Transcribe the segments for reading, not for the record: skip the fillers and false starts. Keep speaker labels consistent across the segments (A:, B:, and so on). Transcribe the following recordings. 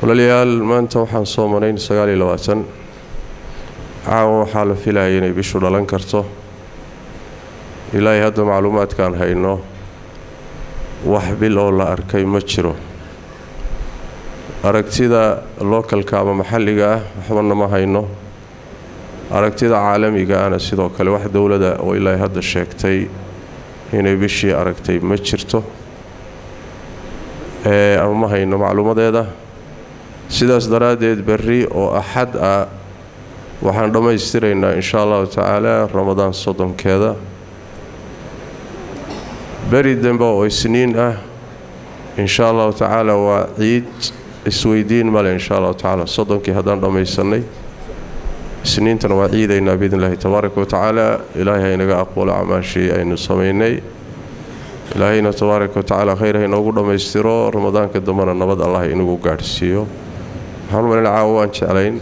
A: walaalyaal maanta waxaan soo marayn 29 caawa waxaa la filayay inay bishu dhalan karto ilaahay hadda macluumaadkaan hayno wax bil oo la arkay ma jiro aragtida localka ama maxalliga ah waxba ma hayno aragtida caalamiga ana sidoo kale wax dawladda oo ilaahay hadda sheegtay inay bishii aragtay ma jirto ama ma hayno macluumadeeda sidaas daraadeed berri oo axad ah waxaan dhamaystiraynaa insha Allah taala Ramadaan soddonkeeda beri dambe oo isniin ah insha Allah taala waa ciid isweydiin male insha Allah taala soddonkii haddaan dhamaysanay isniintana waa ciidaynaa biidnillaahi tabaaraka wa tacaala ilaahay inaga aqbalo acmaashii aynu samaynay ilaahayna tabaaraka wa tacaala khayr inoogu dhamaystiro ramadaanka dambana nabad Allah inagu gaarsiiyo waxaan marin caawaan jeclayn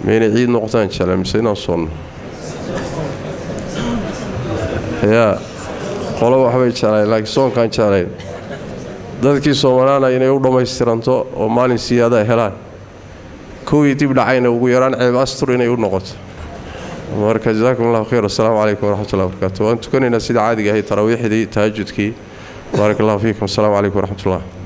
A: meena ciid noqotaan jeclayn mise inaan soonno yaa qolo waxbay jeclayn laakiin soonkaan jeclayn dadkii Soomaaliana inay u dhamaystiranto oo maalin siyaada helaan kuwii dib dhacayna ugu yaraan ceeb astur inay u noqoto marka jazakumullahu khayr assalamu alaykum wa rahmatullahi wa barakatuh waan tukanayna sida caadiga ah tarawiixdii tahajjudkii barakallahu fiikum assalamu alaykum wa rahmatullahi